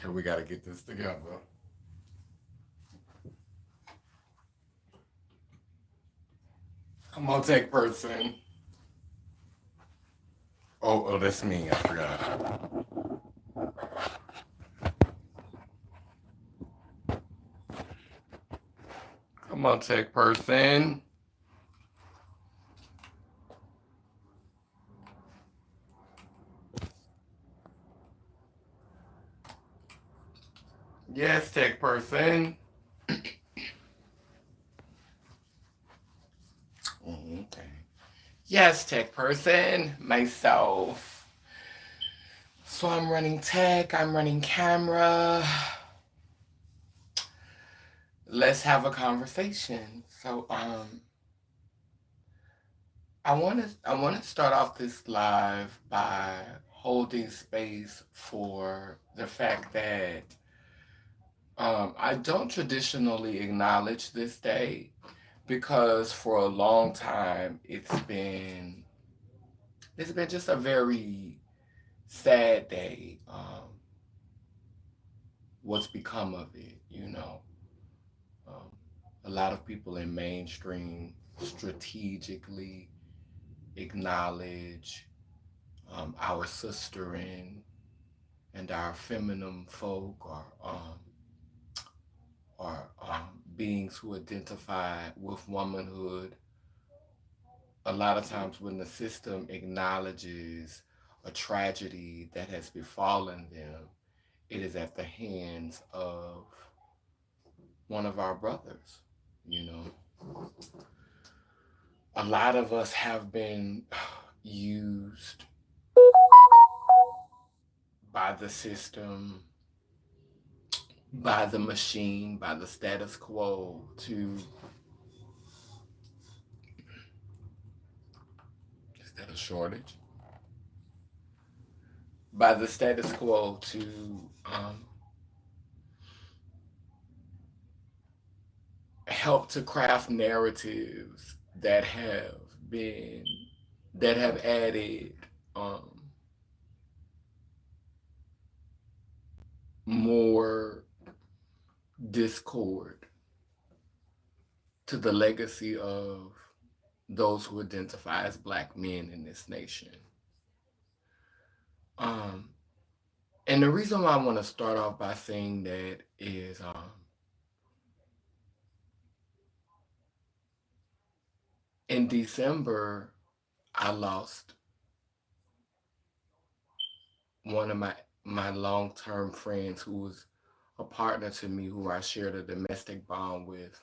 Okay, we got to get this together. Come on, tech person. Oh, that's me. I forgot. Come on, tech person. Yes, tech person. Okay. Yes, tech person. Myself. So I'm running tech. I'm running camera. Let's have a conversation. I want to start off this live by holding space for the fact that I don't traditionally acknowledge this day because for a long time it's been just a very sad day. What's become of it, you know? Um, a lot of people in mainstream strategically acknowledge our sistering and our feminine folk or beings who identify with womanhood. A lot of times when the system acknowledges a tragedy that has befallen them, it is at the hands of one of our brothers. You know, a lot of us have been used by the system, by the machine, by the status quo to, is that a shortage? By the status quo to help to craft narratives been, that have added um, more discord to the legacy of those who identify as black men in this nation. Um, and the reason why I want to start off by saying that is in December, I lost one of my long term friends who was a partner to me, who I shared a domestic bond with.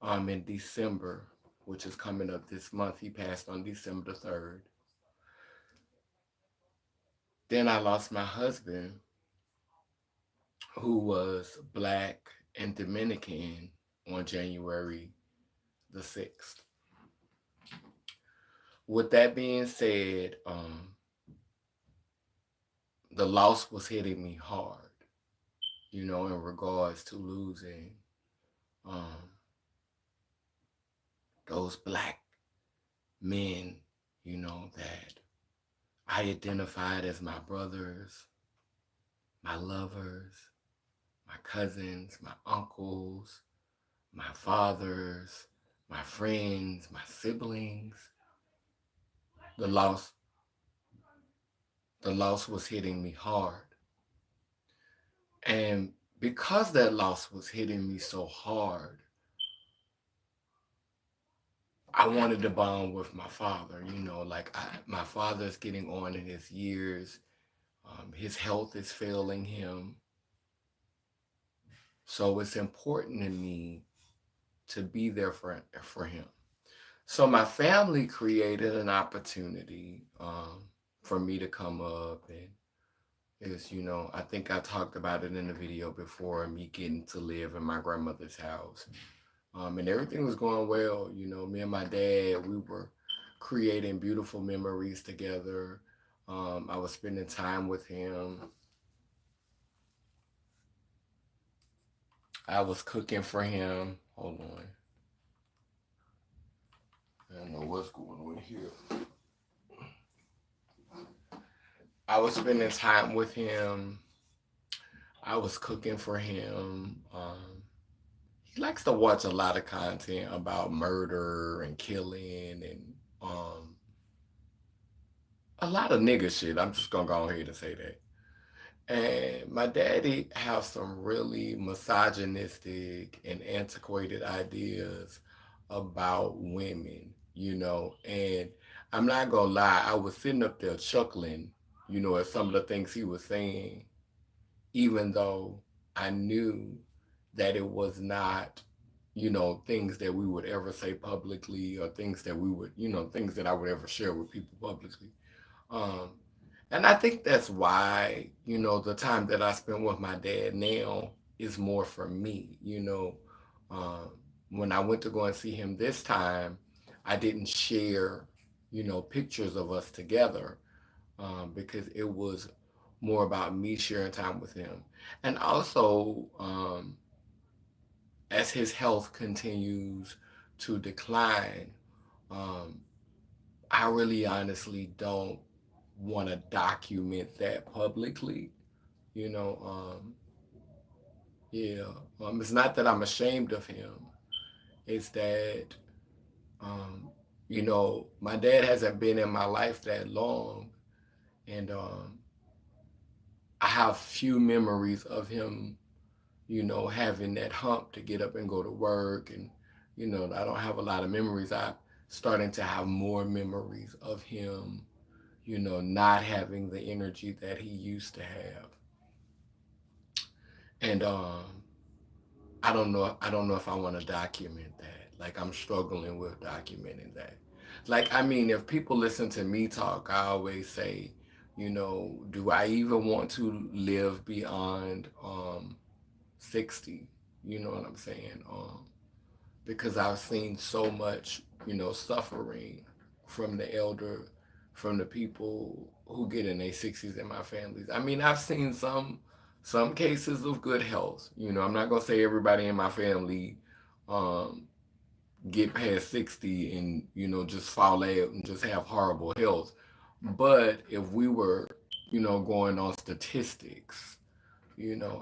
In December, which is coming up this month, he passed on December the 3rd. Then I lost my husband, who was black and Dominican, on January the 6th. With that being said, the loss was hitting me hard, in regards to losing um, those black men, that I identified as my brothers, my lovers, my cousins, my uncles, my fathers, my friends, my siblings. The loss, the loss was hitting me hard. And because that loss was hitting me so hard, I wanted to bond with my father. My father's getting on in his years. His health is failing him. So it's important to me to be there for him. So my family created an opportunity for me to come up, and I think I talked about it in the video before, me getting to live in my grandmother's house. And everything was going well. Me and my dad, we were creating beautiful memories together. I was spending time with him. I was cooking for him. Hold on. I don't know what's going on here. I was spending time with him. I was cooking for him. He likes to watch a lot of content about murder and killing and a lot of nigga shit. I'm just gonna go ahead and say that. And my daddy have some really misogynistic and antiquated ideas about women, and I'm not gonna lie, I was sitting up there chuckling, at some of the things he was saying, even though I knew that it was not, things that we would ever say publicly or things that we would, things that I would ever share with people publicly. Um, and I think that's why, the time that I spend with my dad now is more for me. Um, when I went to go and see him this time, I didn't share, pictures of us together because it was more about me sharing time with him. And also, as his health continues to decline, um, I really honestly don't want to document that publicly. You know, yeah. It's not that I'm ashamed of him. It's that, um, my dad hasn't been in my life that long, and I have few memories of him, having that hump to get up and go to work, and I don't have a lot of memories. I'm starting to have more memories of him, not having the energy that he used to have. And I don't know if I want to document that. Like, I'm struggling with documenting that. Like, I mean, if people listen to me talk, I always say, do I even want to live beyond 60? You know what I'm saying? Because I've seen so much, suffering from the elder, from the people who get in their 60s in my families. I mean, I've seen some cases of good health. I'm not gonna say everybody in my family um, get past 60 and just fall out and just have horrible health. But if we were, going on statistics,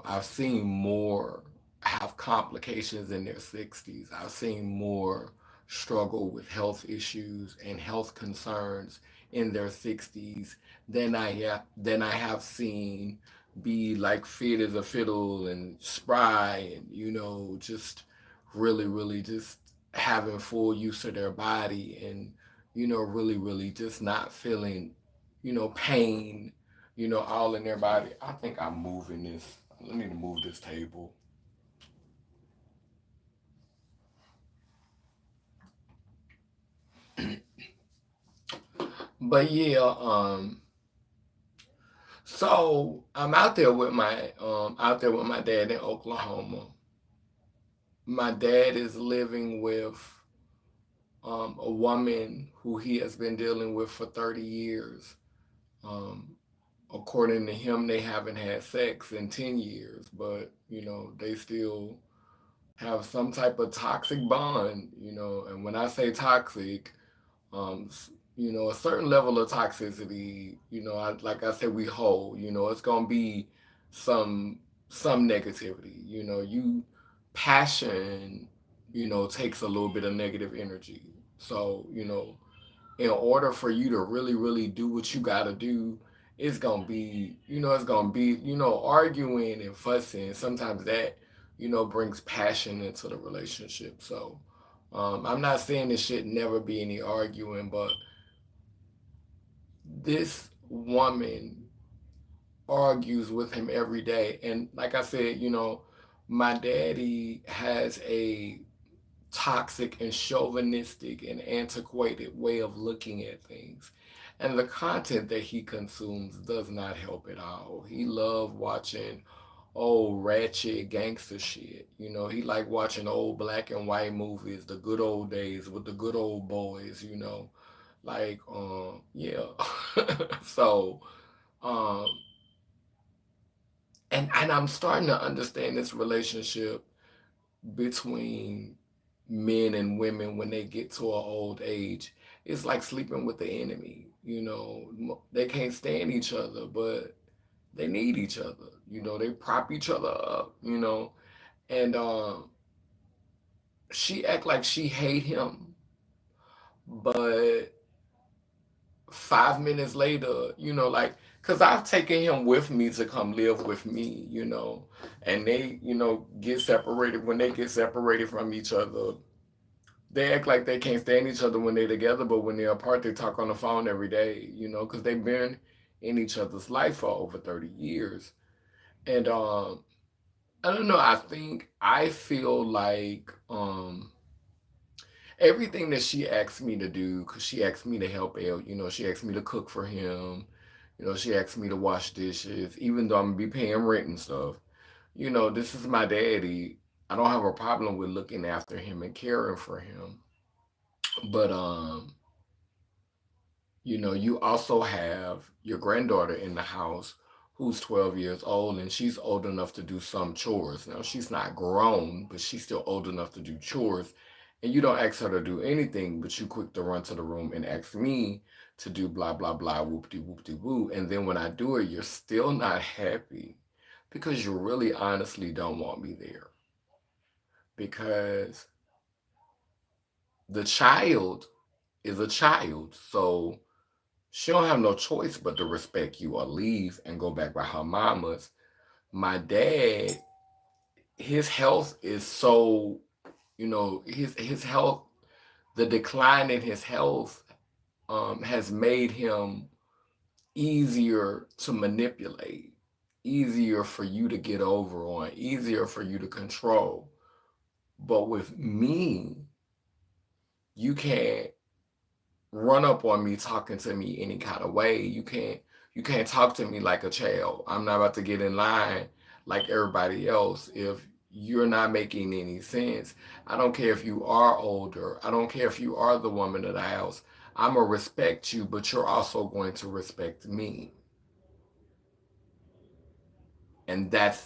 I've seen more have complications in their 60s. I've seen more struggle with health issues and health concerns in their 60s than I have seen be like fit as a fiddle and spry and just really really just having full use of their body and really really just not feeling pain all in their body. I think I'm moving this. I need to move this table. But yeah, so I'm out there with my dad in Oklahoma. My dad is living with a woman who he has been dealing with for 30 years. Um, According to him, they haven't had sex in 10 years, but they still have some type of toxic bond, and when I say toxic, um, a certain level of toxicity, like I said, we hold, it's gonna be some some negativity, you passion, takes a little bit of negative energy. So, in order for you to really, really do what you gotta do, it's gonna be, arguing and fussing. Sometimes that, brings passion into the relationship. So, I'm not saying there should never be any arguing, but this woman argues with him every day. And like I said, my daddy has a toxic and chauvinistic and antiquated way of looking at things. And the content that he consumes does not help at all. He loved watching old ratchet gangster shit. He like watching old black and white movies, the good old days with the good old boys, like yeah. So um and I'm starting to understand this relationship between men and women when they get to an old age. It's like sleeping with the enemy. They can't stand each other, but They need each other. They prop each other up. And she act like she hate him, but 5 minutes later, like, cause I've taken him with me to come live with me, and they, get separated. When they get separated from each other, they act like they can't stand each other when they're together, but when they're apart, they talk on the phone every day, cause they've been in each other's life for over 30 years. And I don't know, I feel like everything that she asked me to do, because she asked me to help out, she asked me to cook for him, she asked me to wash dishes, even though I'm gonna be paying rent and stuff. This is my daddy. I don't have a problem with looking after him and caring for him. But you also have your granddaughter in the house who's 12 years old, and she's old enough to do some chores. Now, she's not grown, but she's still old enough to do chores. And you don't ask her to do anything, but you quick to run to the room and ask me to do blah, blah, blah, whoop-de, whoop-de, woo. And then when I do it, you're still not happy because you really honestly don't want me there. Because the child is a child. So she don't have no choice but to respect you or leave and go back by her mama's. My dad, his health is so, his health, the decline in his health has made him easier to manipulate, easier for you to get over on, easier for you to control. But with me, you can't run up on me talking to me any kind of way. You can't talk to me like a child. I'm not about to get in line like everybody else if you're not making any sense. I don't care if you are older. I don't care if you are the woman of the house. I'm gonna respect you, but you're also going to respect me. And that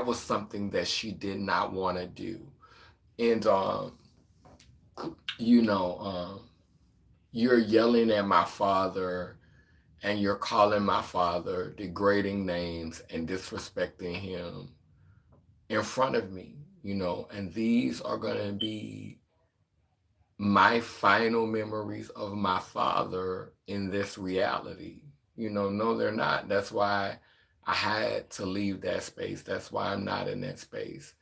was something that she did not want to do. And you know, you're yelling at my father and you're calling my father degrading names and disrespecting him in front of me, and these are going to be my final memories of my father in this reality. No, they're not. That's why I had to leave that space. That's why I'm not in that space,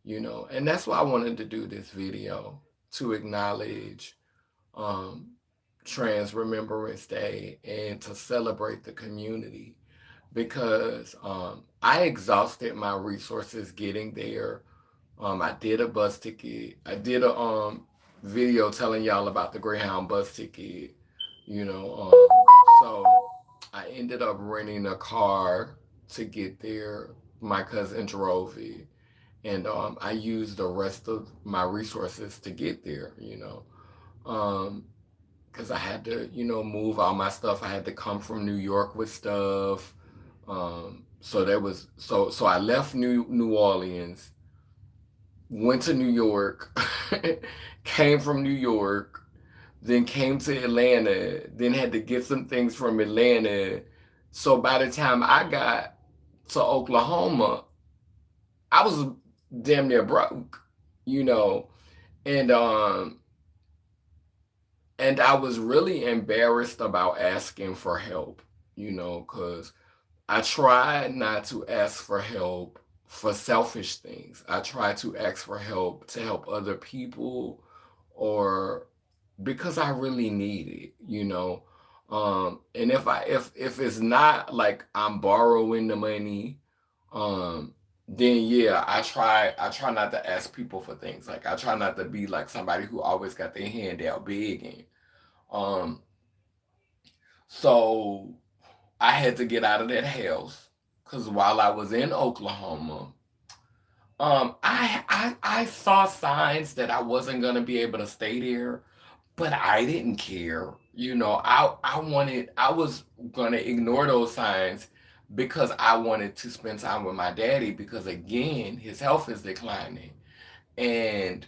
and that's why I wanted to do this video to acknowledge um, Trans Remembrance Day and to celebrate the community because I exhausted my resources getting there. I did a bus ticket. I did a video telling y'all about the Greyhound bus ticket. So I ended up renting a car to get there. My cousin drove it, and I used the rest of my resources to get there. Um, because I had to, move all my stuff. I had to come from New York with stuff. So there was so I left New Orleans, went to New York, came from New York, then came to Atlanta, then had to get some things from Atlanta. So by the time I got to Oklahoma, I was damn near broke, you know, and and I was really embarrassed about asking for help, because I tried not to ask for help for selfish things. I tried to ask for help to help other people or because I really need it. And if it's not like I'm borrowing the money, then yeah, I try not to ask people for things. Like I try not to be like somebody who always got their hand out big and um so I had to get out of that house because while I was in Oklahoma, I saw signs that I wasn't gonna be able to stay there, but I didn't care. I was gonna ignore those signs because I wanted to spend time with my daddy because again his health is declining. And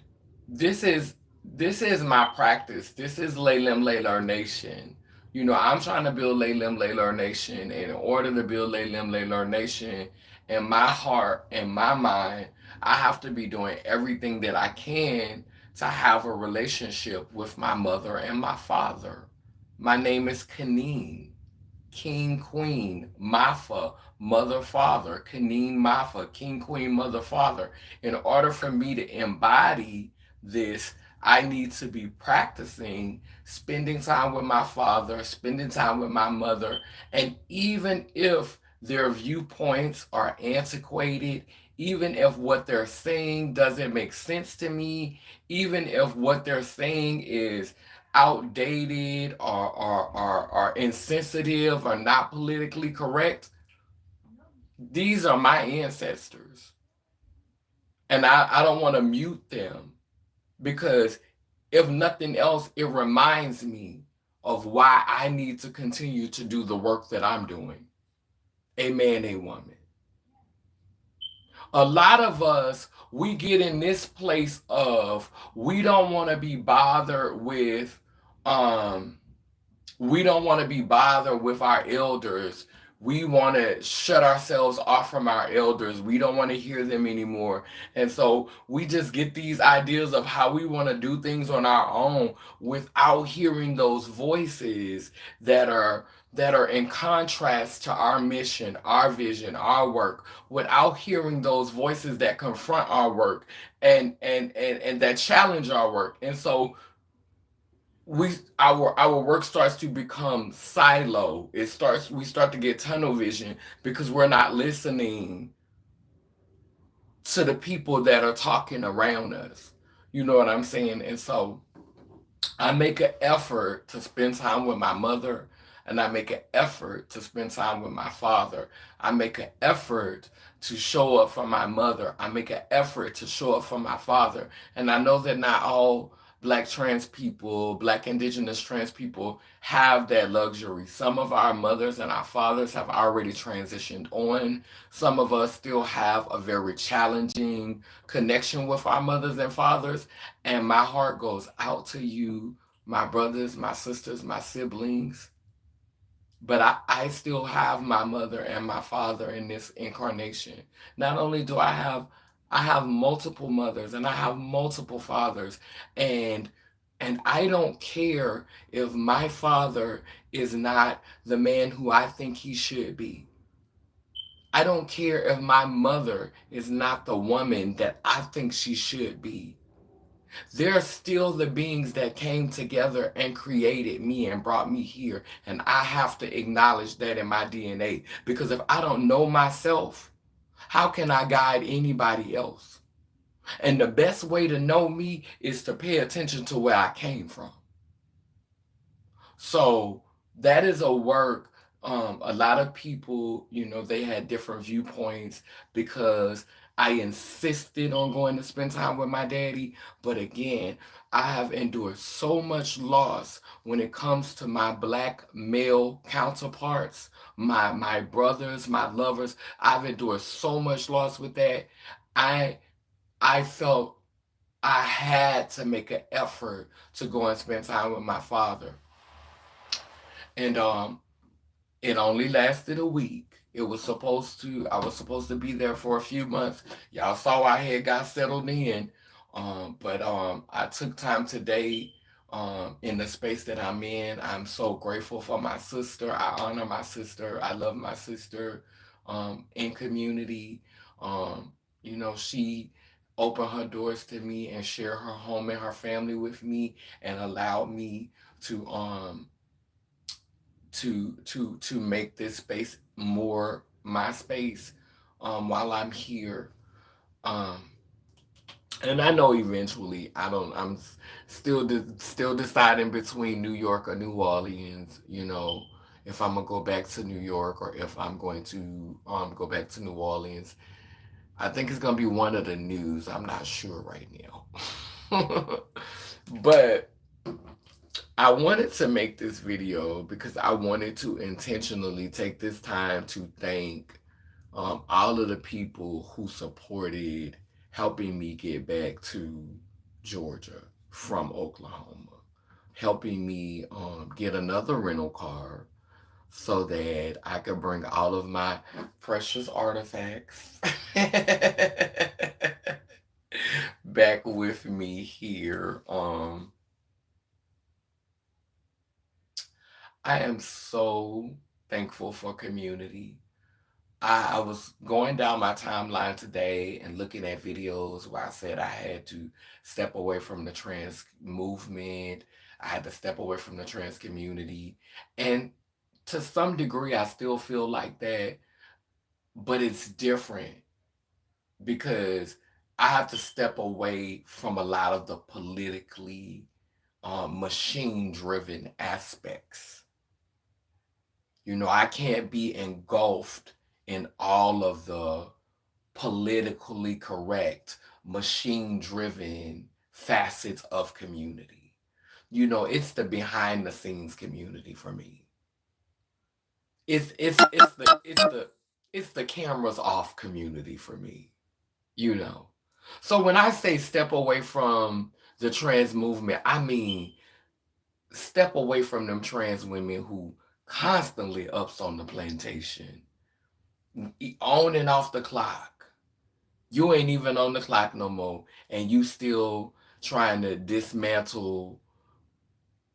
this is this is my practice. This is Laylim Laylar Nation. I'm trying to build Lay Lim Lay Lur Nation, and in order to build Lay Lim Lay Lur Nation, in my heart and my mind, I have to be doing everything that I can to have a relationship with my mother and my father. My name is Kaneen. King, Queen, Mafa, Mother, Father, Kaneen, Mafa, King, Queen, Mother, Father. In order for me to embody this, I need to be practicing spending time with my father, spending time with my mother, and even if their viewpoints are antiquated, even if what they're saying doesn't make sense to me, even if what they're saying is outdated or insensitive or not politically correct, these are my ancestors. And I don't want to mute them because, if nothing else, it reminds me of why I need to continue to do the work that I'm doing. A man, a woman. A lot of us, we get in this place of we don't want to be bothered with um we don't want to be bothered with our elders. We want to shut ourselves off from our elders. We don't want to hear them anymore. And so we just get these ideas of how we want to do things on our own without hearing those voices that are in contrast to our mission, our vision, our work, without hearing those voices that confront our work and that challenge our work. And so our work starts to become silo. We start to get tunnel vision because we're not listening to the people that are talking around us. You know what I'm saying? And so I make an effort to spend time with my mother, and I make an effort to spend time with my father. I make an effort to show up for my mother. I make an effort to show up for my father. And I know that not all black trans people, black indigenous trans people have that luxury. Some of our mothers and our fathers have already transitioned on. Some of us still have a very challenging connection with our mothers and fathers. And my heart goes out to you, my brothers, my sisters, my siblings. But I still have my mother and my father in this incarnation. Not only do I have multiple mothers and I have multiple fathers. And I don't care if my father is not the man who I think he should be. I don't care if my mother is not the woman that I think she should be. They're still the beings that came together and created me and brought me here. And I have to acknowledge that in my DNA. Because if I don't know myself, how can I guide anybody else? And the best way to know me is to pay attention to where I came from. So that is a work. A lot of people, they had different viewpoints because I insisted on going to spend time with my daddy. But again, I have endured so much loss when it comes to my black male counterparts, my brothers, my lovers. I've endured so much loss with that. I I felt I had to make an effort to go and spend time with my father. And it only lasted a week. I was supposed to be there for a few months. Y'all saw I had got settled in. But I took time today in the space that I'm in. I'm so grateful for my sister. I honor my sister. I love my sister in community. Um, she opened her doors to me and shared her home and her family with me and allowed me to to make this space more my space while I'm here. Um, and I know eventually I'm still deciding between New York or New Orleans. If I'm gonna go back to New York or if I'm going to go back to New Orleans. I think it's gonna be one of the news. I'm not sure right now. But I wanted to make this video because I wanted to intentionally take this time to thank all of the people who supported helping me get back to Georgia from Oklahoma, helping me get another rental car so that I could bring all of my precious artifacts back with me here. I am so thankful for community. I was going down my timeline today and looking at videos where I said I had to step away from the trans movement. I had to step away from the trans community. And to some degree, I still feel like that, but it's different because I have to step away from a lot of the politically machine driven aspects. You know, I can't be engulfed in all of the politically correct, machine driven facets of community. You know, it's the behind the scenes community for me. It's the cameras off community for me, you know. So when I say step away from the trans movement, I mean step away from them trans women who constantly ups on the plantation, on and off the clock. You ain't even on the clock no more, and you still trying to dismantle.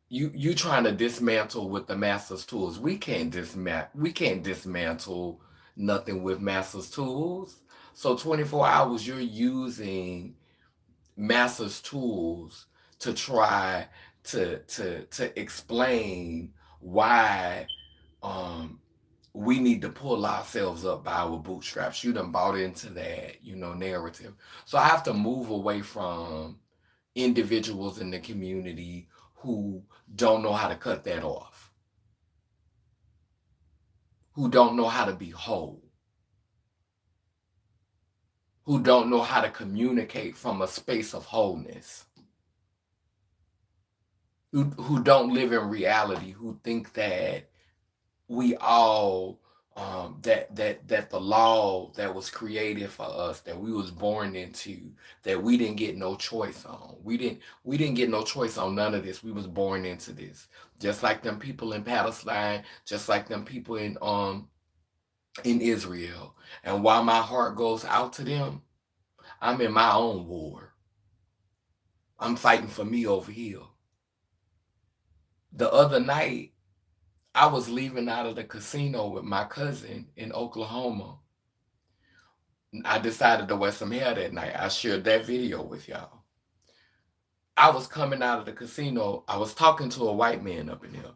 You trying to dismantle with the master's tools. We can't dismantle nothing with master's tools. So 24 hours you're using master's tools to try to explain why um we need to pull ourselves up by our bootstraps. You done bought into that, narrative. So I have to move away from individuals in the community who don't know how to cut that off, who don't know how to be whole, who don't know how to communicate from a space of wholeness, who don't live in reality, who think that we all that the law that was created for us, that we was born into, that we didn't get no choice on. We didn't get no choice on none of this. We was born into this. Just like them people in Palestine, just like them people in Israel. And while my heart goes out to them, I'm in my own war. I'm fighting for me over here. The other night, I was leaving out of the casino with my cousin in Oklahoma. I decided to wear some hair that night. I shared that video with y'all. I was coming out of the casino. I was talking to a white man up in here.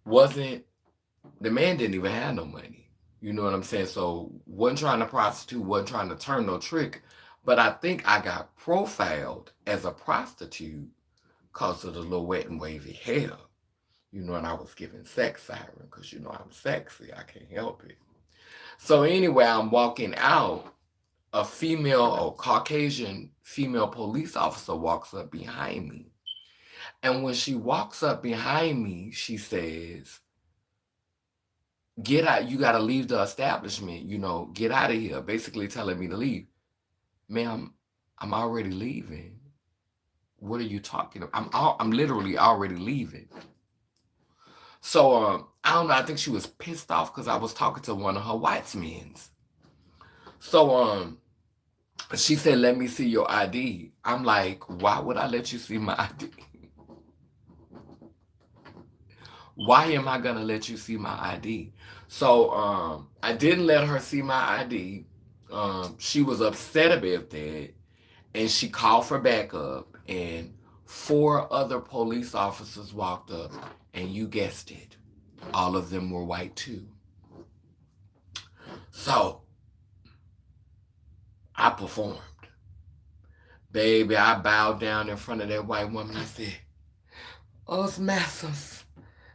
Wasn't the man didn't even have no money. You know what I'm saying? So wasn't trying to prostitute, wasn't trying to turn no trick. But I think I got profiled as a prostitute because of the little wet and wavy hair. And I was giving sex siren because I'm sexy. I can't help it. So anyway, I'm walking out. A female or Caucasian female police officer walks up behind me. And when she walks up behind me, she says, "Get out, you gotta leave the establishment, get out of here," basically telling me to leave. Ma'am, I'm already leaving. What are you talking about? I'm literally already leaving. So I don't know, I think she was pissed off because I was talking to one of her white men's. So she said, "Let me see your ID." I'm like, "Why would I let you see my ID? Why am I gonna let you see my ID?" So I didn't let her see my ID. She was upset about that, and she called for backup. And four other police officers walked up, and you guessed it, all of them were white too. So I performed. Baby, I bowed down in front of that white woman. I said, "Us Massams,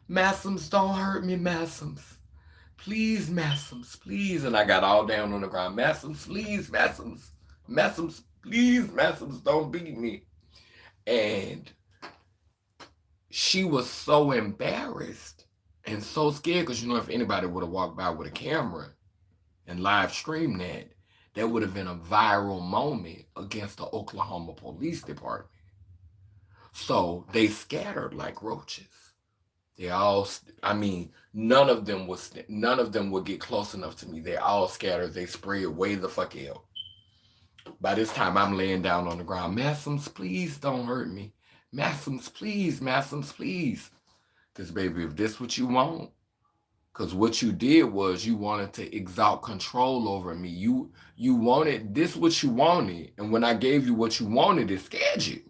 Massams, don't hurt me, Massams. Please, Massams, please." And I got all down on the ground. "Massams, please, Massams. Massams, please, Massams, don't beat me." And she was so embarrassed and so scared because, if anybody would have walked by with a camera and live streamed that would have been a viral moment against the Oklahoma Police Department. So they scattered like roaches. They all, I mean, none of them would get close enough to me. They all scattered. They spread way the fuck out. By this time, I'm laying down on the ground. Massums, please don't hurt me. Massums, please. Because, baby, if this what you want, because what you did was you wanted to exalt control over me. You wanted this what you wanted. And when I gave you what you wanted, it scared you.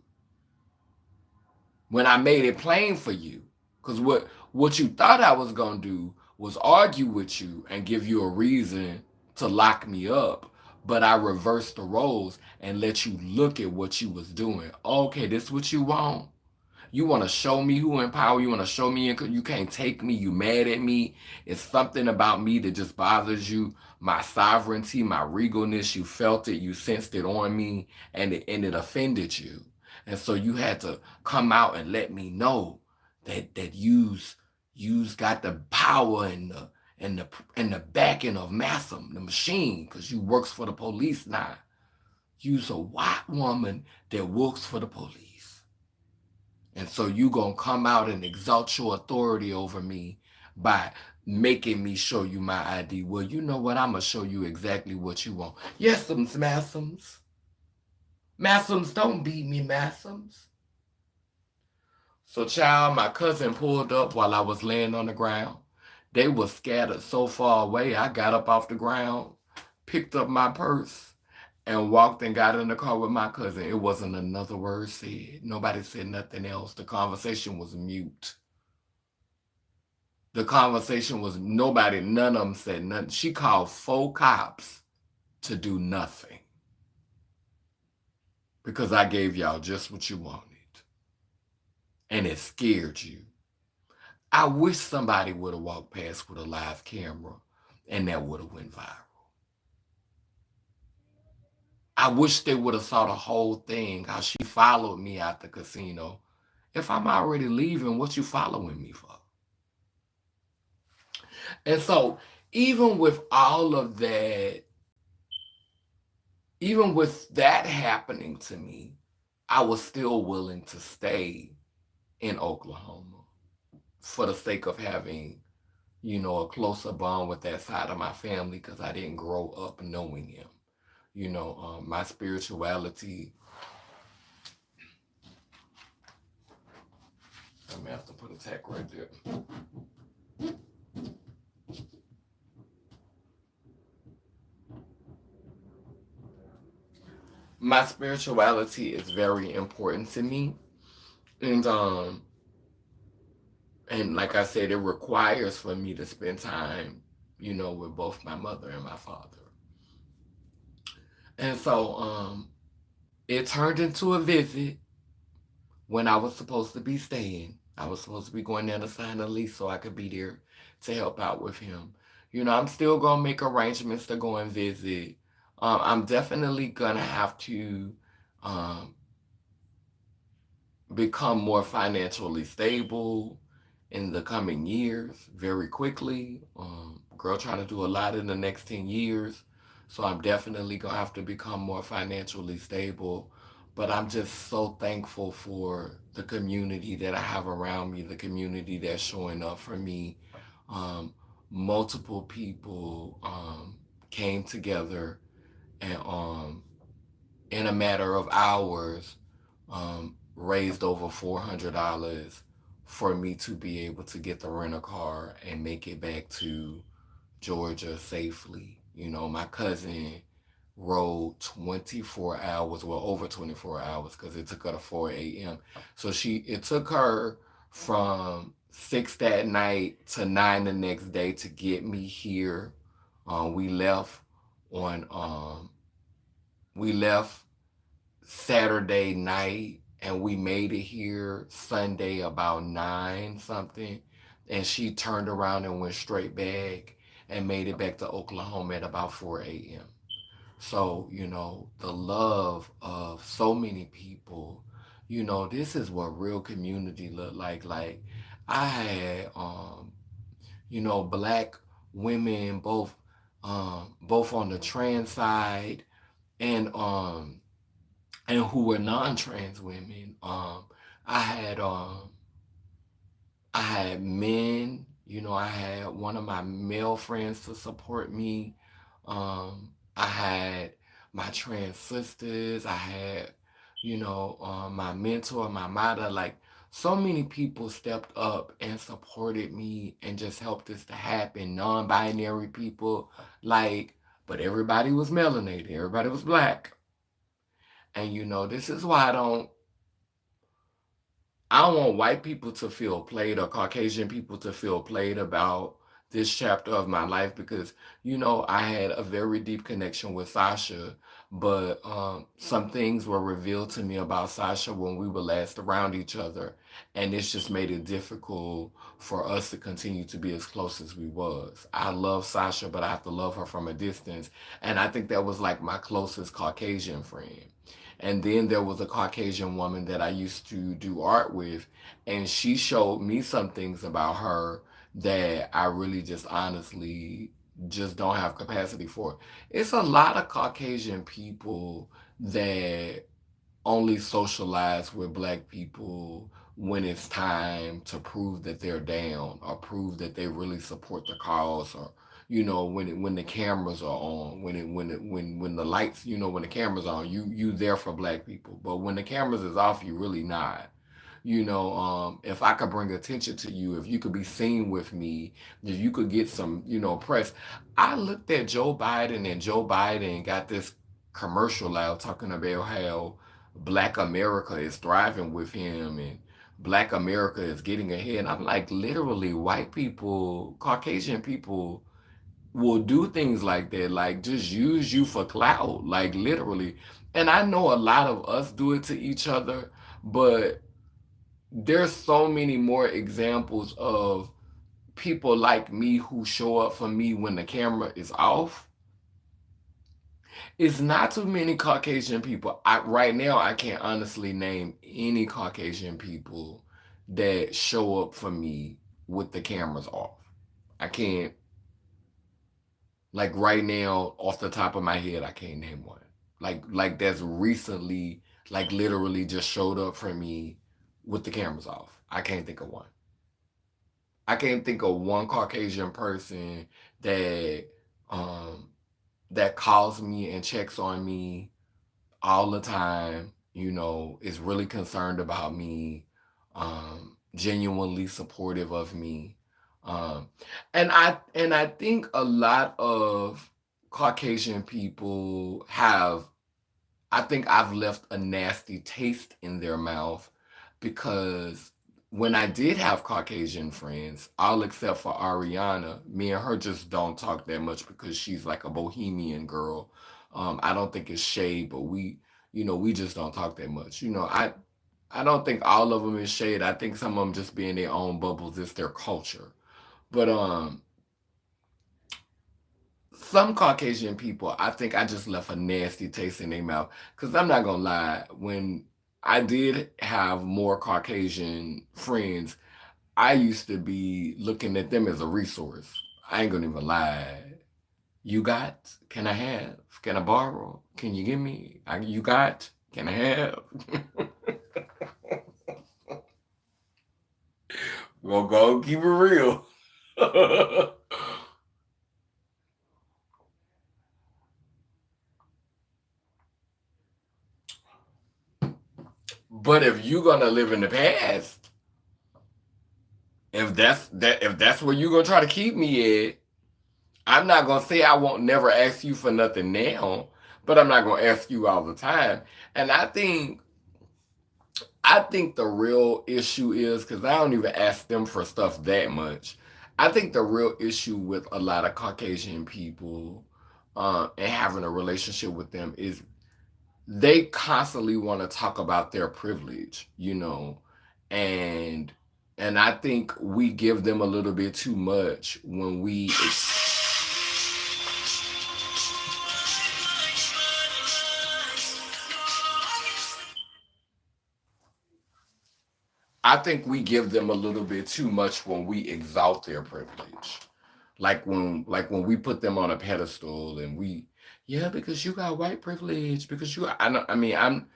When I made it plain for you. Because what you thought I was going to do was argue with you and give you a reason to lock me up. But I reversed the roles and let you look at what you was doing. Okay, this is what you want. You want to show me who in power. You want to show me you can't take me. You mad at me. It's something about me that just bothers you. My sovereignty, my regalness. You felt it. You sensed it on me, and it offended you. And so you had to come out and let me know that you's got the power and the backing of Massam, the machine, because you works for the police now. You's a white woman that works for the police. And so you gonna come out and exalt your authority over me by making me show you my ID. Well, you know what? I'm gonna show you exactly what you want. Yesums, Massams. Massams, don't beat me, Massams. So, child, my cousin pulled up while I was laying on the ground. They were scattered so far away, I got up off the ground, picked up my purse, and walked and got in the car with my cousin. It wasn't another word said. Nobody said nothing else. The conversation was mute. The conversation was nobody, none of them said nothing. She called 4 cops to do nothing because I gave y'all just what you wanted. And it scared you. I wish somebody would have walked past with a live camera and that would have went viral. I wish they would have saw the whole thing, how she followed me out the casino. If I'm already leaving, what you following me for? And so, even with all of that, even with that happening to me, I was still willing to stay in Oklahoma for the sake of having, a closer bond with that side of my family because I didn't grow up knowing him. My spirituality. I'm gonna have to put a tag right there. My spirituality is very important to me, and like I said, it requires for me to spend time, with both my mother and my father. And so, it turned into a visit when I was supposed to be staying. I was supposed to be going there to sign a lease so I could be there to help out with him. I'm still gonna make arrangements to go and visit. I'm definitely gonna have to um, become more financially stable in the coming years very quickly. Girl trying to do a lot in the next 10 years. So I'm definitely going to have to become more financially stable. But I'm just so thankful for the community that I have around me, the community that's showing up for me. Um, Multiple people came together and in a matter of hours raised over $400 for me to be able to get the rental car and make it back to Georgia safely. My cousin rode 24 hours, well, over 24 hours because it took her to 4 a.m. So it took her from 6 that night to 9 the next day to get me here. We left on, we left Saturday night and we made it here Sunday about 9 something. And she turned around and went straight back and made it back to Oklahoma at about 4 a.m. So, the love of so many people, this is what real community look like. Like I had, black women both on the trans side and who were non-trans women. I had I had men, I had one of my male friends to support me. I had my trans sisters. I had, my mentor, my mother. Like, so many people stepped up and supported me and just helped this to happen. Non binary people, like, but everybody was melanated, everybody was black. And, this is why I don't want white people to feel played or Caucasian people to feel played about this chapter of my life because, I had a very deep connection with Sasha, but some things were revealed to me about Sasha when we were last around each other. And it's just made it difficult for us to continue to be as close as we was. I love Sasha, but I have to love her from a distance. And I think that was like my closest Caucasian friend. And then there was a Caucasian woman that I used to do art with, and she showed me some things about her that I really just honestly just don't have capacity for. It's a lot of Caucasian people that only socialize with black people when it's time to prove that they're down or prove that they really support the cause or when the cameras are on when the lights when the cameras on you there for black people, but when the cameras is off you really not. If I could bring attention to you, if you could be seen with me, if you could get some, press. I looked at Joe Biden, and Joe Biden got this commercial out talking about how Black America is thriving with him and Black America is getting ahead. I'm like, literally, white people, Caucasian people will do things like that, like just use you for clout, like literally. And I know a lot of us do it to each other, but there's so many more examples of people like me who show up for me when the camera is off. It's not too many Caucasian people. Right now I can't honestly name any Caucasian people that show up for me with the cameras off. I can't, like, right now off the top of my head I can't name one. Like that's recently, like, literally just showed up for me with the cameras off. I can't think of one. I can't think of one Caucasian person that um that calls me and checks on me all the time, is really concerned about me, genuinely supportive of me. Um and I think a lot of Caucasian people have, I think I've left a nasty taste in their mouth because when I did have Caucasian friends, all except for Ariana, me and her just don't talk that much because she's like a bohemian girl. I don't think it's shade, but we just don't talk that much. I don't think all of them is shade. I think some of them just be in their own bubbles. It's their culture. But some Caucasian people, I think I just left a nasty taste in their mouth. Because I'm not going to lie, when I did have more Caucasian friends, I used to be looking at them as a resource. I ain't going to even lie. You got? Can I have? Can I borrow? Can you give me? You got? Can I have? We'll go keep it real. But if you're gonna live in the past, if that's where you're gonna try to keep me at, I'm not gonna say I won't never ask you for nothing now, but I'm not gonna ask you all the time. And I think the real issue is because I don't even ask them for stuff that much. I think the real issue with a lot of Caucasian people and having a relationship with them is they constantly want to talk about their privilege, and I think we give them a little bit too much when I think we give them a little bit too much when we exalt their privilege. Like when we put them on a pedestal and yeah, because you got white privilege, because I mean,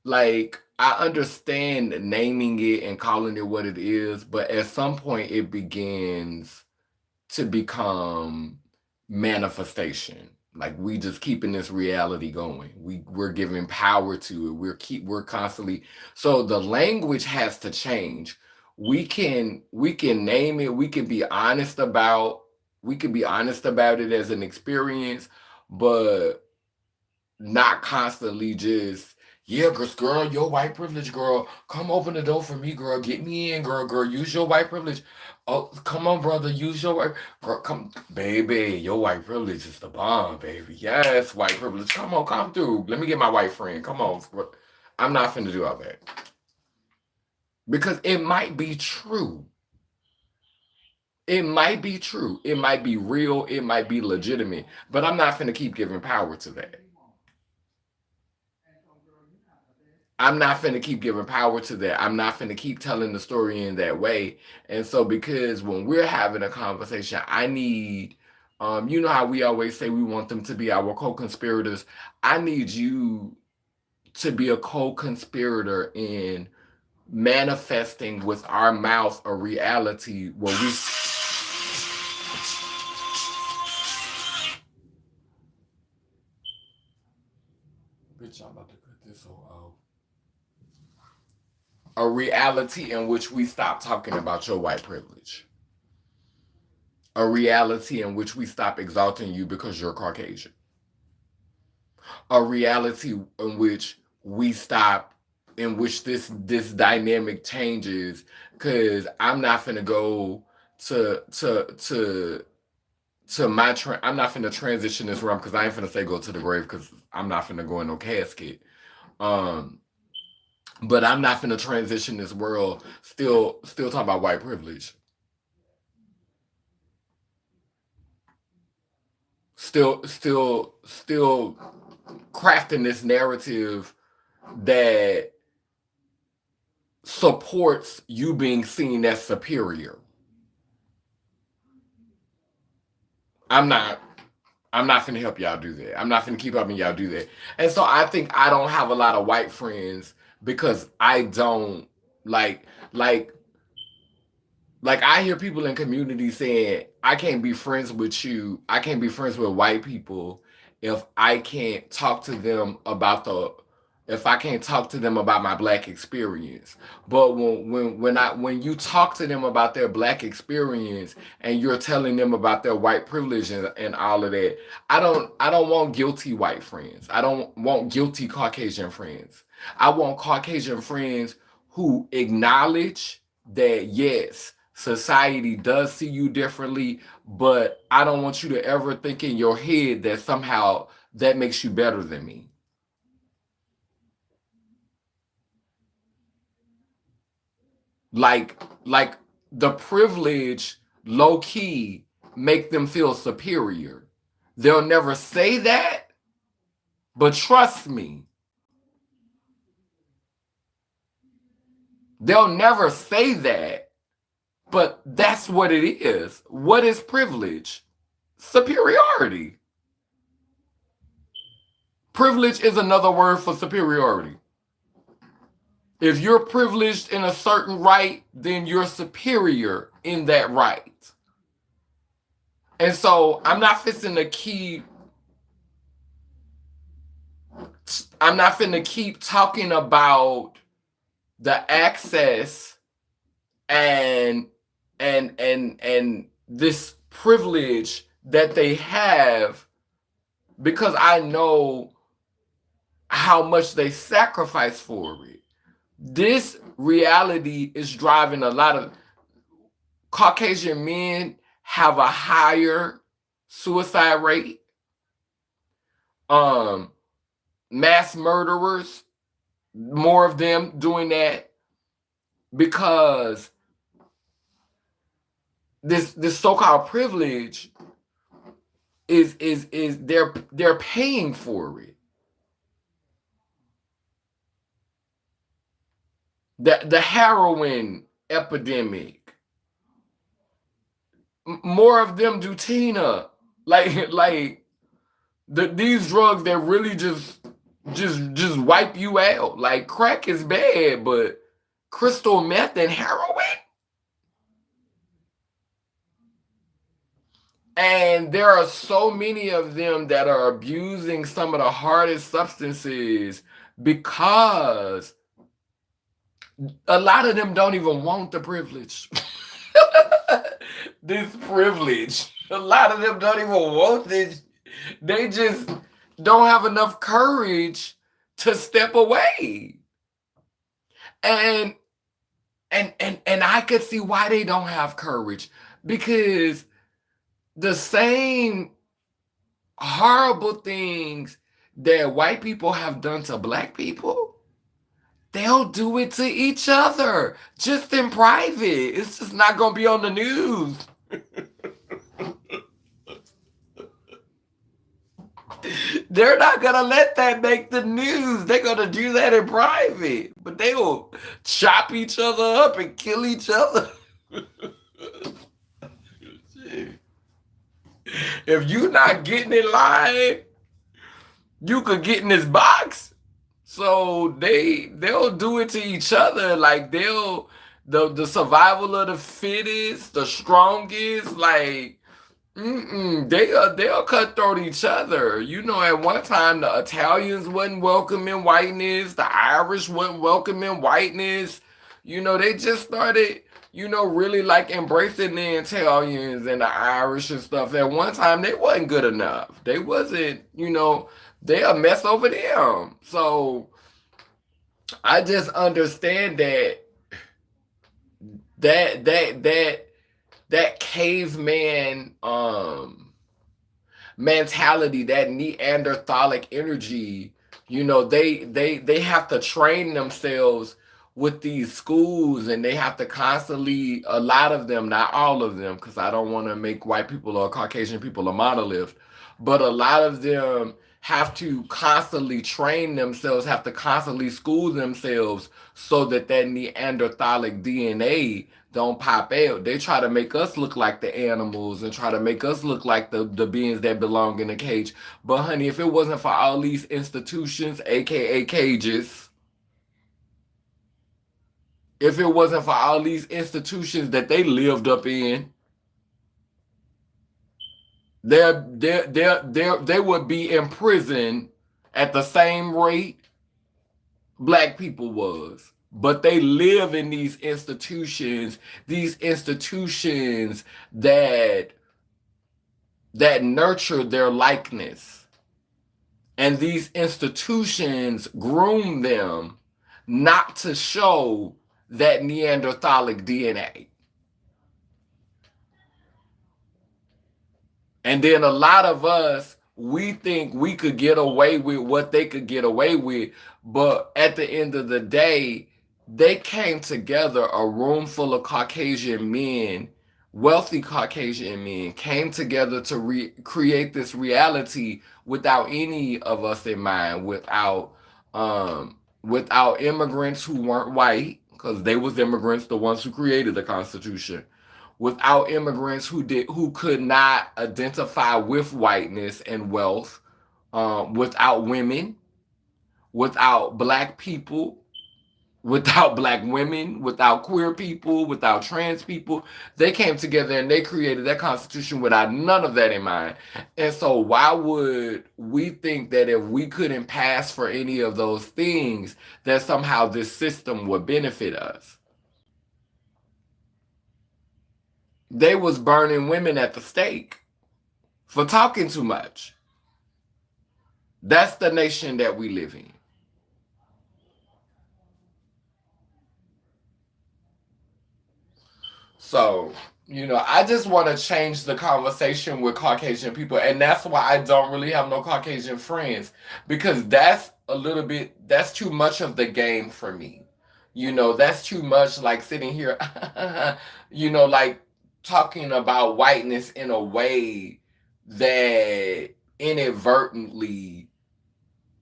like I understand naming it and calling it what it is, but at some point it begins to become manifestation. Like we just keeping this reality going. We're giving power to it. We're constantly, so the language has to change. We can name it. We can be honest about it as an experience, but not constantly just, yeah, girl, your white privilege, girl, come open the door for me, girl, get me in, girl, use your white privilege. Oh, come on, brother, use your white, girl, come, baby, your white privilege is the bomb, baby. Yes, white privilege, come on, come through. Let me get my white friend, come on. I'm not finna do all that because it might be true. It might be true. It might be real. It might be legitimate. But I'm not finna keep giving power to that. I'm not finna keep giving power to that. I'm not finna keep telling the story in that way. And so, because when we're having a conversation, I need, you know how we always say we want them to be our co-conspirators. I need you to be a co-conspirator in manifesting with our mouth a reality where we. Bitch, I'm about to cut this whole out. A reality in which we stop talking about your white privilege. A reality in which we stop exalting you because you're Caucasian. A reality in which we stop, in which this dynamic changes, because I'm not finna go to my I'm not finna transition this realm, because I ain't finna say go to the grave, because I'm not finna go in no casket. Um, but I'm not finna transition this world still talking about white privilege. Still crafting this narrative that supports you being seen as superior. I'm not I'm not finna help y'all do that. I'm not finna keep helping y'all do that. And so I think I don't have a lot of white friends because I don't like like like I hear people in communities saying, I can't be friends with you. I can't be friends with white people if I can't talk to them about the if I can't talk to them about my black experience. But when you talk to them about their black experience and you're telling them about their white privilege and all of that, I don't want guilty white friends. I don't want guilty Caucasian friends. I want Caucasian friends who acknowledge that, yes, society does see you differently, but I don't want you to ever think in your head that somehow that makes you better than me. Like the privilege low key make them feel superior. They'll never say that, but trust me, they'll never say that, but that's what it is. What is privilege? Superiority. Privilege is another word for superiority. If you're privileged in a certain right, then you're superior in that right. And so I'm not finna keep talking about the access and and this privilege that they have, because I know how much they sacrifice for it. This reality is driving a lot of Caucasian men have a higher suicide rate. Um, Mass murderers, more of them doing that because this so-called privilege is they're paying for it. The heroin epidemic, more of them do Tina. Like these drugs that really just just wipe you out. Like crack is bad, but crystal meth and heroin. And there are so many of them that are abusing some of the hardest substances because a lot of them don't even want the privilege. This privilege. A lot of them don't even want this. They just don't have enough courage to step away. And and I could see why they don't have courage because the same horrible things that white people have done to black people, they'll do it to each other just in private. It's just not going to be on the news. They're not going to let that make the news. They're going to do that in private. But they will chop each other up and kill each other. If you're not getting in line, you could get in this box. So they'll do it to each other. Like the survival of the fittest, the strongest, like they'll cutthroat each other. You know, at one time the Italians wasn't welcoming whiteness, the Irish wasn't welcoming whiteness. You know, they just started, really like embracing the Italians and the Irish and stuff. At one time they wasn't good enough. They wasn't, they'll mess over them. So I just understand that caveman mentality, that Neanderthalic energy, they have to train themselves with these schools, and they have to constantly, a lot of them, not all of them, because I don't want to make white people or Caucasian people a monolith, but a lot of them have to constantly train themselves, have to constantly school themselves so that Neanderthalic DNA don't pop out. They try to make us look like the animals and try to make us look like the beings that belong in a cage. But honey, if it wasn't for all these institutions, aka cages, if it wasn't for all these institutions that they lived up in, they would be in prison at the same rate black people was. But they live in these institutions that nurture their likeness. And these institutions groom them not to show that Neanderthalic DNA. And then a lot of us, we think we could get away with what they could get away with. But at the end of the day, they came together, a room full of Caucasian men, wealthy Caucasian men, came together to create this reality without any of us in mind, without immigrants who weren't white, because they was immigrants, the ones who created the Constitution, without immigrants who could not identify with whiteness and wealth, without women, without black people, without black women, without queer people, without trans people. They came together and they created that Constitution without none of that in mind. And so why would we think that if we couldn't pass for any of those things, that somehow this system would benefit us? They was burning women at the stake for talking too much. That's the nation that we live in. So, I just want to change the conversation with Caucasian people. And that's why I don't really have no Caucasian friends, because that's too much of the game for me. That's too much like sitting here, like talking about whiteness in a way that inadvertently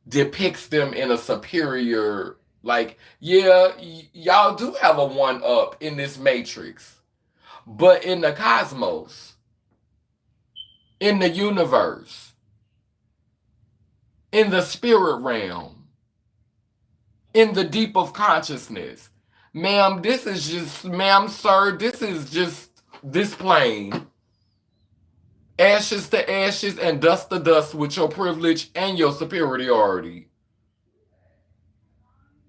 depicts them in a superior, like, yeah, y'all do have a one up in this matrix. But in the cosmos, in the universe, in the spirit realm, in the deep of consciousness. Ma'am, this is just, ma'am, sir, this is just this plane. Ashes to ashes and dust to dust with your privilege and your superiority.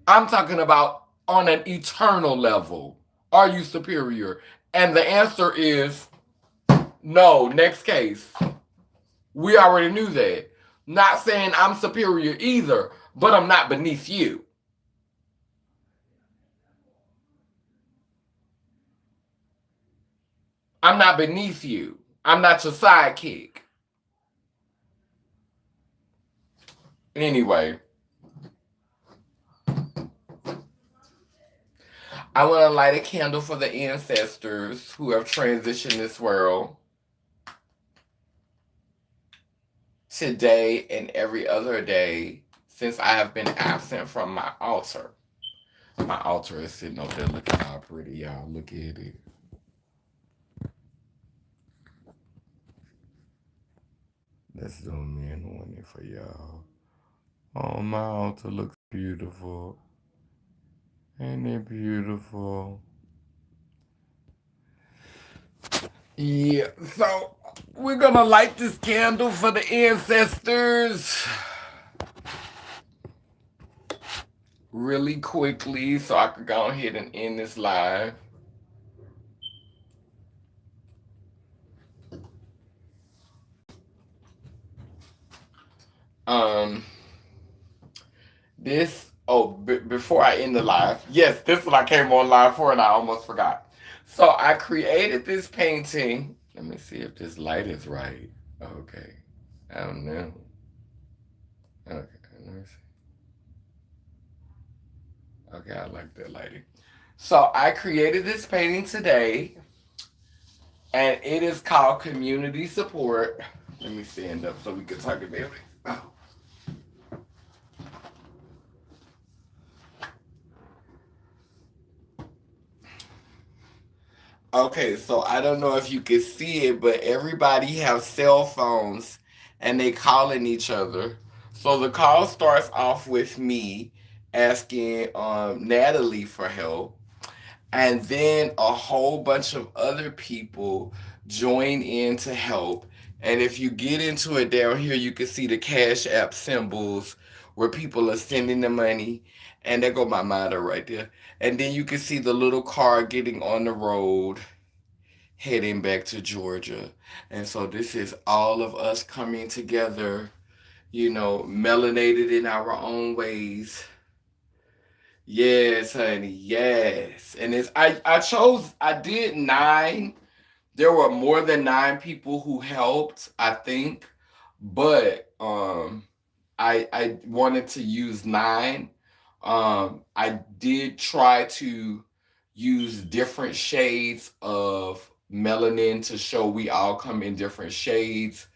I'm talking about on an eternal level. Are you superior? And the answer is no. Next case. We already knew that. Not saying I'm superior either, but I'm not beneath you. I'm not beneath you. I'm not your sidekick. Anyway, I want to light a candle for the ancestors who have transitioned this world today and every other day since I have been absent from my altar. My altar is sitting up there looking all pretty, y'all. Look at it. Let's zoom in on it for y'all. Oh, my altar looks beautiful. Ain't it beautiful? Yeah, so we're gonna light this candle for the ancestors really quickly so I can go ahead and end this live. Um, before I end the live, yes, this is what I came on live for and I almost forgot. So I created this painting. Let me see if this light is right. Okay. I don't know. Okay, let me see. Okay, I like that lighting. So I created this painting today, and it is called Community Support. Let me stand up so we can talk about it. Oh. Okay, so I don't know if you can see it, but everybody have cell phones and they calling each other. So the call starts off with me asking Natalie for help. And then a whole bunch of other people join in to help. And if you get into it down here, you can see the Cash App symbols where people are sending the money. And there go my motto right there. And then you can see the little car getting on the road, heading back to Georgia. And so this is all of us coming together, melanated in our own ways. Yes, honey. Yes. And I did nine. There were more than nine people who helped, I think. But I wanted to use nine. I did try to use different shades of melanin to show we all come in different shades.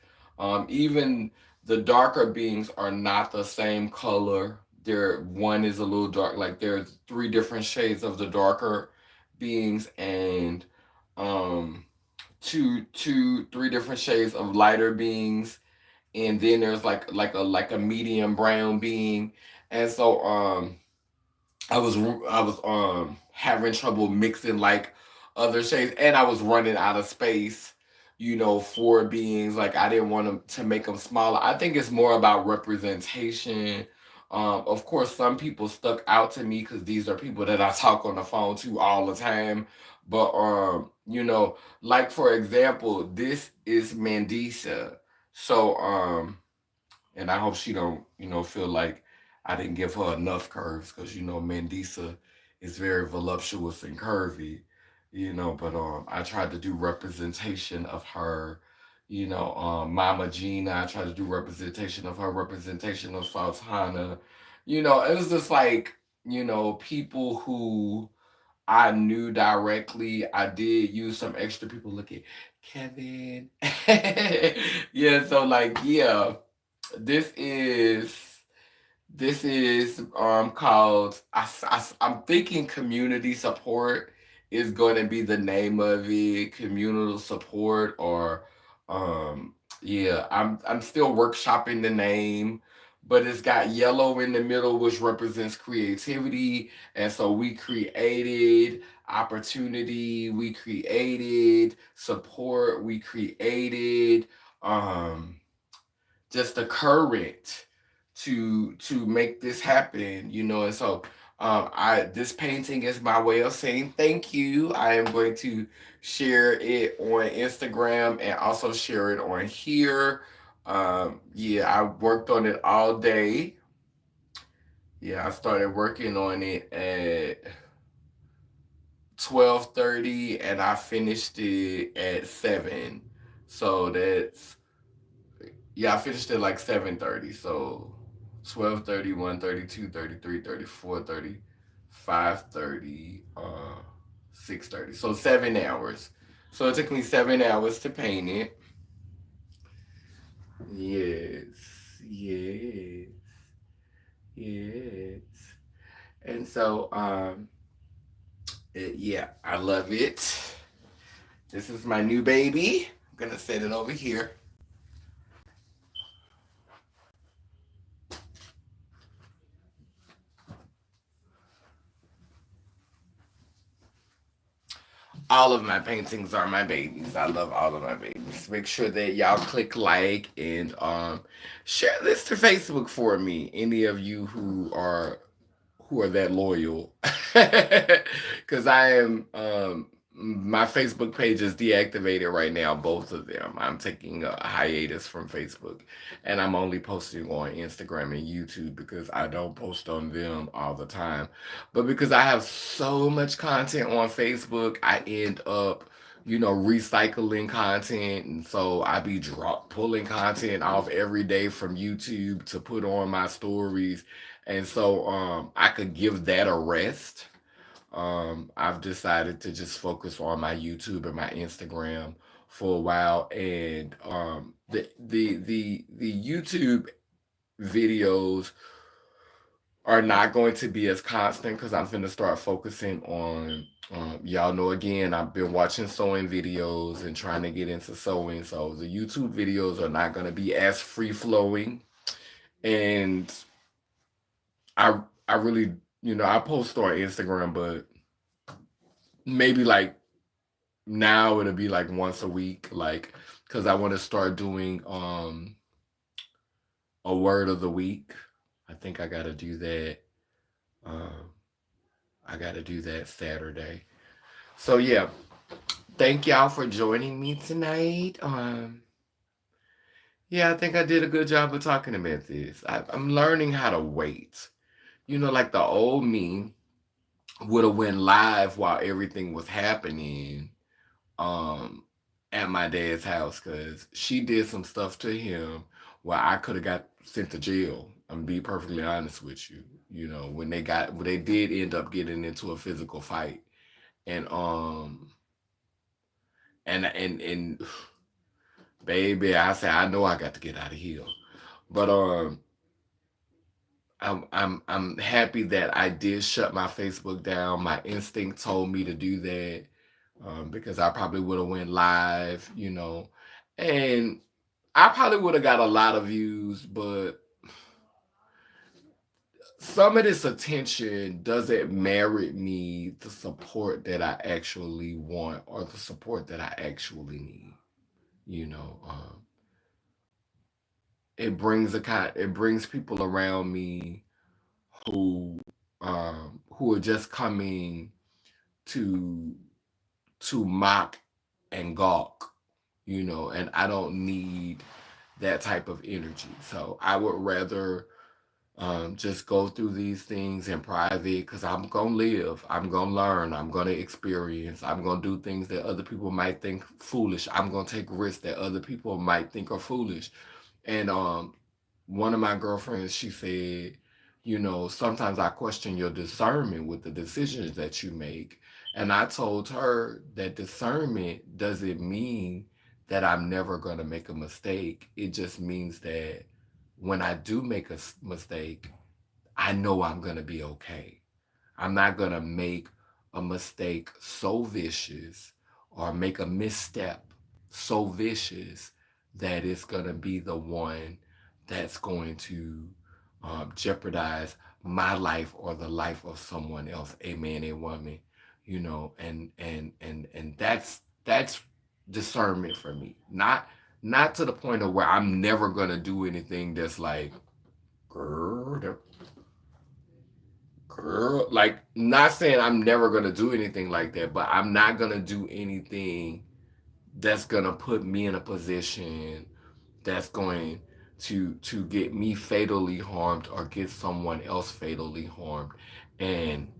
Even the darker beings are not the same color. There, one is a little dark. Like there's three different shades of the darker beings, and um, three different shades of lighter beings, and then there's like a medium brown being, and so I was having trouble mixing like other shades, and I was running out of space, for beings. Like I didn't want to make them smaller. I think it's more about representation. Of course, some people stuck out to me because these are people that I talk on the phone to all the time. But like for example, this is Mandisa. So and I hope she don't, feel like I didn't give her enough curves because Mandisa is very voluptuous and curvy, but I tried to do representation of her, Mama Gina. I tried to do representation of her, representation of Sultana. It was just like, people who I knew directly. I did use some extra people. Look at Kevin. Yeah, so like, yeah, this is called I'm thinking community support is going to be the name of it, communal support, or yeah, I'm still workshopping the name, but it's got yellow in the middle, which represents creativity. And so we created opportunity, we created support, we created um, just the courage to make this happen, you know. And so I this painting is my way of saying thank you. I am going to share it on Instagram and also share it on here. Yeah, I worked on it all day. Yeah, I started working on it at 12:30 and I finished it at 7. So that's yeah, I finished it like 7:30. So 12:30, 1:30, 2:30, 3:30, 4:30, 5:30, 6:30. So 7 hours. So it took me 7 hours to paint it. Yes. Yes. Yes. And so yeah, I love it. This is my new baby. I'm gonna set it over here. All of my paintings are my babies. I love all of my babies. Make sure that y'all click like and share this to Facebook for me. Any of you who are that loyal, because I am my Facebook page is deactivated right now, both of them. I'm taking a hiatus from Facebook and I'm only posting on Instagram and YouTube because I don't post on them all the time. But because I have so much content on Facebook, I end up recycling content, and so I be pulling content off every day from YouTube to put on my stories, and so I could give that a rest. I've decided to just focus on my YouTube and my Instagram for a while, and the YouTube videos are not going to be as constant because I'm going to start focusing on. Y'all know again, I've been watching sewing videos and trying to get into sewing, so the YouTube videos are not going to be as free flowing, and I really I post on Instagram, but maybe like now it'll be like once a week, like because I want to start doing a word of the week. I think I got to do that. Um, I got to do that Saturday. So yeah, thank y'all for joining me tonight. Yeah, I think I did a good job of talking about this. I'm learning how to wait. Like the old me would have went live while everything was happening um at my dad's house because she did some stuff to him where I could have got sent to jail. I'm be perfectly honest with you. When they did end up getting into a physical fight, and and baby, I said I know I got to get out of here, but I'm happy that I did shut my Facebook down. My instinct told me to do that because I probably would have went live, and I probably would have got a lot of views, but some of this attention doesn't merit me the support that I actually want or the support that I actually need. You know, it brings people around me who who are just coming to mock and gawk, and I don't need that type of energy. So I would rather just go through these things in private because I'm gonna live, I'm gonna learn, I'm gonna experience, I'm gonna do things that other people might think foolish. I'm gonna take risks that other people might think are foolish. And one of my girlfriends, she said, sometimes I question your discernment with the decisions that you make. And I told her that discernment doesn't mean that I'm never going to make a mistake. It just means that when I do make a mistake, I know I'm going to be okay. I'm not going to make a mistake so vicious or make a misstep so vicious that it's going to be the one that's going to jeopardize my life or the life of someone else, a man, a woman, and that's discernment for me. Not to the point of where I'm never gonna do anything that's like, girl, girl, like, not saying I'm never gonna do anything like that, but I'm not gonna do anything that's gonna put me in a position that's going to get me fatally harmed or get someone else fatally harmed. And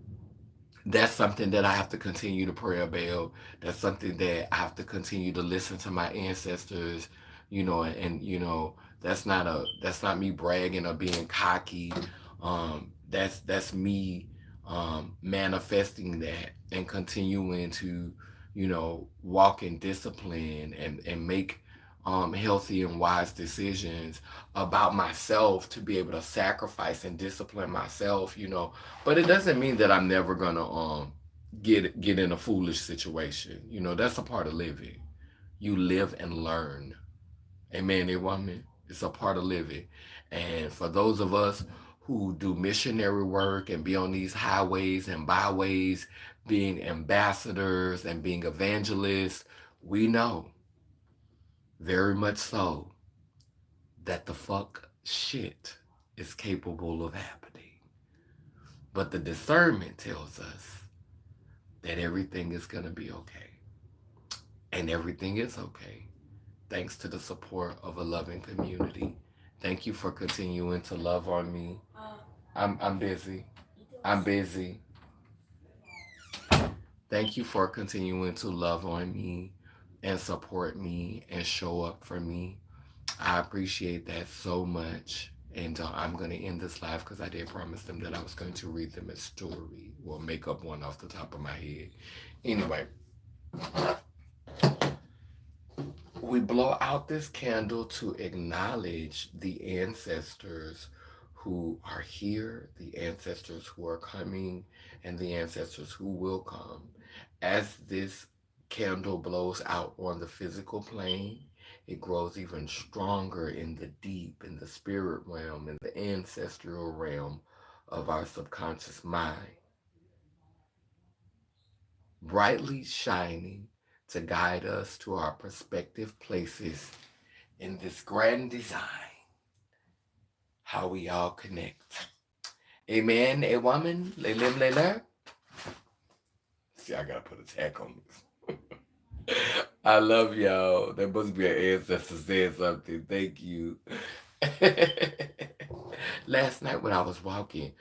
that's something that I have to continue to pray about. That's something that I have to continue to listen to my ancestors, and that's not me bragging or being cocky. That's me manifesting that and continuing to, walk in discipline and make healthy and wise decisions about myself to be able to sacrifice and discipline myself, but it doesn't mean that I'm never gonna get in a foolish situation. That's a part of living. You live and learn. Amen, a woman. It's a part of living. And for those of us who do missionary work and be on these highways and byways, being ambassadors and being evangelists, we know very much so that the fuck shit is capable of happening. But the discernment tells us that everything is going to be okay. And everything is okay thanks to the support of a loving community. Thank you for continuing to love on me. I'm busy. I'm busy. Thank you for continuing to love on me and support me and show up for me. I appreciate that so much. And I'm going to end this live because I did promise them that I was going to read them a story. Well, make up one off the top of my head. Anyway, we blow out this candle to acknowledge the ancestors who are here, the ancestors who are coming, and the ancestors who will come. As this candle blows out on the physical plane, it grows even stronger in the deep, in the spirit realm, in the ancestral realm of our subconscious mind, brightly shining to guide us to our prospective places in this grand design, how we all connect. Amen, a woman, le lim le la. See, I gotta put a tag on this. I love y'all. There must be an ancestor saying something. Thank you. Last night when I was walking,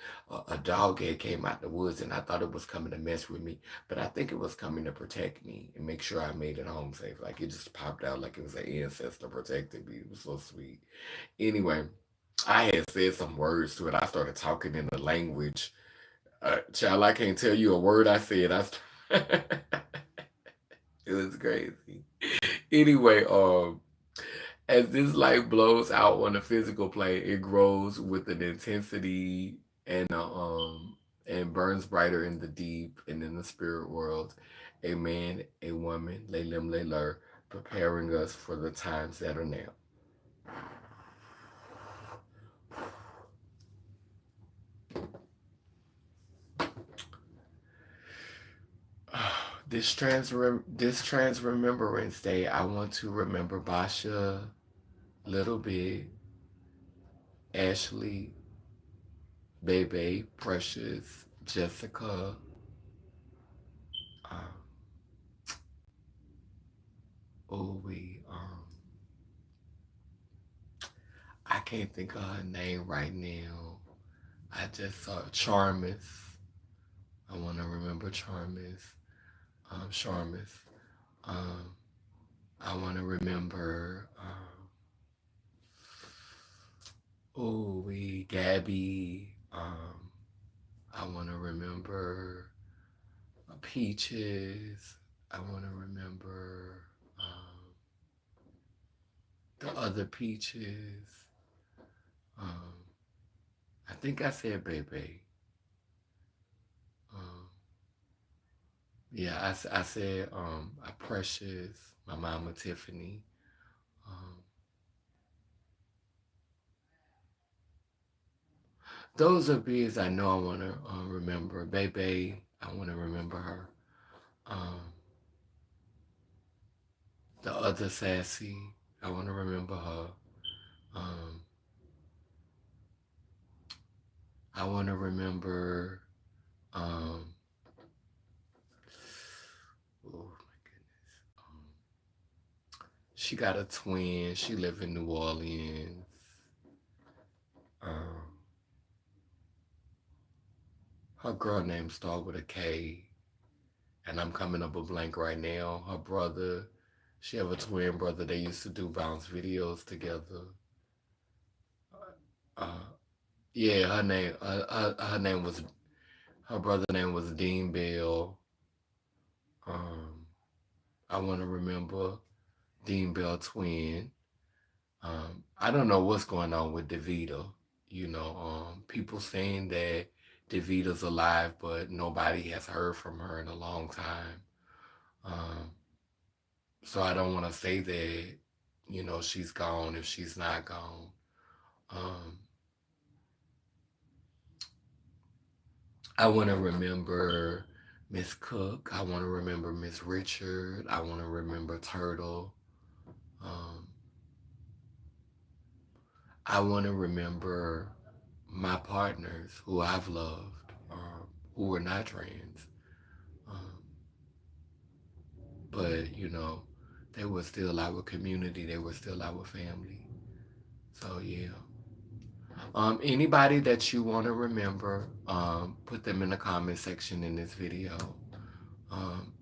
a dog had came out the woods and I thought it was coming to mess with me, but I think it was coming to protect me and make sure I made it home safe. Like it just popped out like it was an ancestor protecting me. It was so sweet. Anyway, I had said some words to it. I started talking in the language. Child, I can't tell you a word I said. It was crazy. Anyway, as this light blows out on the physical plane, it grows with an intensity and burns brighter in the deep and in the spirit world. A man, a woman, lay lim lay lur, preparing us for the times that are now. This trans remembrance day, I want to remember Basha, Little Big, Ashley, Bebe, Precious, Jessica, um, oh I can't think of her name right now. I just saw Charmis. I want to remember Charmis. Um, I want to remember, Gabby. I want to remember Peaches. I want to remember the other Peaches. Um, I think I said Bebe. Um, yeah, I said Precious, my mama Tiffany. Um, those are beings I know I want to remember. Bebe, I want to remember her. Um, the other Sassy, I want to remember her. Um, I want to remember. Um, oh my goodness. She got a twin. She live in New Orleans. Um, her girl name start with a K, and I'm coming up a blank right now. Her brother, she have a twin brother. They used to do bounce videos together. Uh, yeah, her name was her brother name was Dean Bell. Um, I want to remember Dean Bell twin. I don't know what's going on with Davita. People saying that Davita's alive, but nobody has heard from her in a long time. Um, so I don't want to say that, she's gone if she's not gone. Um, I want to remember Miss Cook. I want to remember Miss Richard. I want to remember Turtle. Um, I want to remember my partners who I've loved, who were not trans. Um, but, they were still our community. They were still our family. So, yeah. Anybody that you want to remember, put them in the comment section in this video.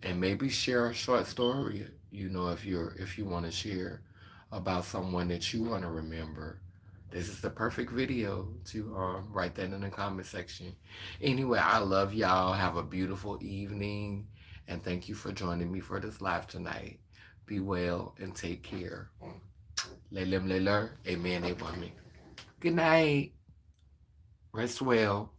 And maybe share a short story, if you want to share about someone that you want to remember. This is the perfect video to write that in the comment section. Anyway, I love y'all. Have a beautiful evening, and thank you for joining me for this live tonight. Be well and take care. Lelem leler, amen, amen. Good night. Rest well.